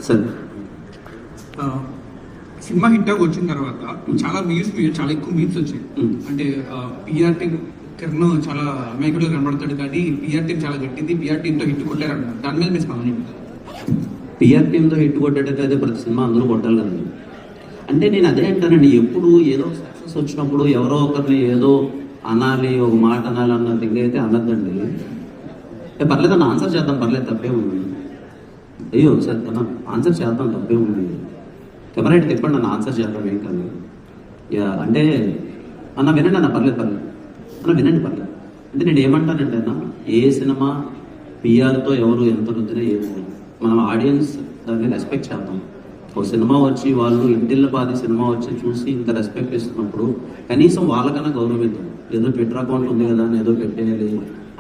Sir cinema hit అవి వచ్చిన తర్వాత చాలా చాలా ఎక్కువ మీమ్స్ వచ్చాయి. అంటే పిఆర్ టీమ్ కిరణ్ చాలా అమాయకుడుగా కనబడతాడు కానీ పిఆర్ టీం చాలా గట్టింది, పిఆర్ టీంతో హిట్ కొట్టారంట. దాని మీద మీ స్పందన? పిఆర్ టీంతో హిట్ కొట్టేటట్టు అయితే ప్రతి సినిమా అందరూ కొట్టాలి కదండి. అంటే నేను అదే అంటానండి, ఎప్పుడు ఏదో సక్సెస్ వచ్చినప్పుడు ఎవరో ఒకరిని ఏదో అనాలి, ఒక మాట అనాలి అన్న థింగ్ అయితే అనద్దండి. పర్లేదు అన్న ఆన్సర్ చేద్దాం, పర్లేదు తప్పే ఉంది. అయ్యో సార్ అన్న ఆన్సర్ చేద్దాం తప్పే ఉంది, కెమెరా తిప్పండి అన్న ఆన్సర్ చేద్దాం ఏం కాదు. అంటే అన్న వినండి అన్న, పర్లేదు అన్న వినండి పర్లేదు. అంటే నేను ఏమంటానంటే అన్న, ఏ సినిమా పిఆర్తో ఎవరు ఎంత రుద్దినా ఏమో మనం ఆడియన్స్ దాన్ని రెస్పెక్ట్ చేద్దాం. ఒక సినిమా వచ్చి వాళ్ళు ఇంటిల్ల పాది సినిమా వచ్చి చూసి ఇంత రెస్పెక్ట్ ఇస్తున్నప్పుడు కనీసం వాళ్ళకన్నా గౌరవిద్దాం. ఏదో ట్విట్టర్ అకౌంట్ ఉంది కదా అని ఏదో పెట్టేయాలి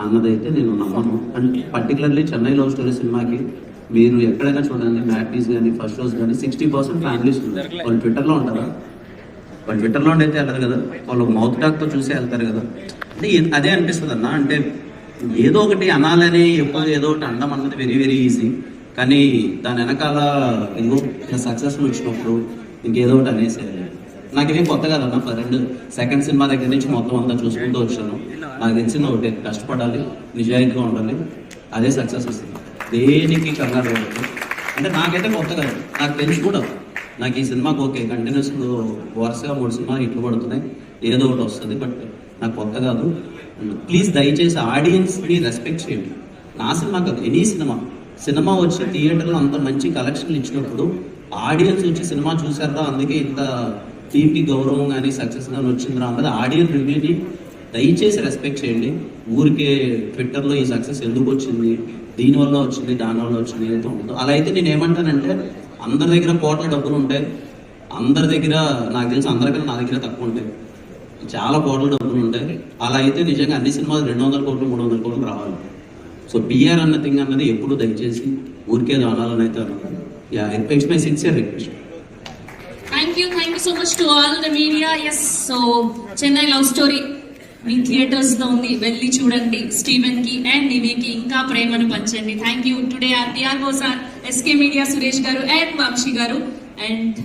అన్నదైతే నేను నమ్మను. And particularly Chennai love story సినిమాకి మీరు ఎక్కడైనా చూడండి, మ్యాట్నీస్ కానీ ఫస్ట్ షోస్ కానీ 60% ఫ్యామిలీస్ ఉన్నారు. వాళ్ళు ట్విట్టర్లో ఉంటారా? వాళ్ళు ట్విట్టర్లో అయితే వెళ్ళరు కదా, వాళ్ళు మౌత్ టాక్తో చూసి వెళ్తారు కదా. అంటే అదే అనిపిస్తుంది అన్న. అంటే ఏదో ఒకటి అనాలని ఎప్పుడు ఏదో ఒకటి అనడం అన్నది వెరీ వెరీ ఈజీ, కానీ దాని వెనకాల ఏదో సక్సెస్ వచ్చినప్పుడు ఇంకేదో ఒకటి అనేసేయాలి. నాకేం కొత్త కాదన్న, 2 సెకండ్ సినిమా దగ్గర నుంచి మొత్తం అంతా చూసుకుంటూ వచ్చాను. నాకు తెలిసిన ఒకటి, కష్టపడాలి, నిజాయితీగా ఉండాలి, అదే సక్సెస్ వస్తుంది. దేనికి కంగారు పడదు. అంటే నాకైతే కొత్త కాదు, నాకు తెలిసి కూడా నాకు ఈ సినిమాకి ఓకే కంటిన్యూస్ వరుసగా 3 సినిమాలు హిట్లు పడుతున్నాయి, ఏదో ఒకటి వస్తుంది. బట్ నాకు కొత్త కాదు. ప్లీజ్ దయచేసి ఆడియన్స్ని రెస్పెక్ట్ చేయండి. నా సినిమా కాదు, ఎనీ సినిమా వచ్చి థియేటర్లో అంత మంచి కలెక్షన్లు ఇచ్చినప్పుడు ఆడియన్స్ వచ్చి సినిమా చూసారా, అందుకే ఇంత టీంకి గౌరవం కానీ సక్సెస్ కానీ వచ్చిందిరా అన్నది ఆడియన్స్ రివ్యూని దయచేసి రెస్పెక్ట్ చేయండి. ఊరికే ట్విట్టర్లో ఈ సక్సెస్ ఎందుకు వచ్చింది, దీనివల్ల వచ్చింది, దానివల్ల వచ్చింది ఏదైతే ఉంటుందో అలా అయితే నేను ఏమంటానంటే, అందరి దగ్గర కోట్ల డబ్బులు ఉంటాయి, అందరి దగ్గర నాకు తెలిసి అందరికన్నా నా దగ్గర తక్కువ ఉంటాయి, చాలా కోట్ల డబ్బులు ఉంటాయి. అలా అయితే నిజంగా అన్ని సినిమాలు 200 కోట్లు 300 కోట్లు రావాలి. సో పిఆర్ అన్న థింగ్ అన్నది ఎప్పుడు దయచేసి ఊరికే అనాలని అయితే అన్నాను. It's my sincere request. Thank you so much to all the media. Yes, so Chennai Love Story me theatres లో ఉంది, వెళ్ళి చూడండి. స్టీవెన్ కి అండ్ నివేకి ఇంకా ప్రేమను పంచండి. Thank you. Today our TRO sir, SK media Suresh garu and Vamsi గారు అండ్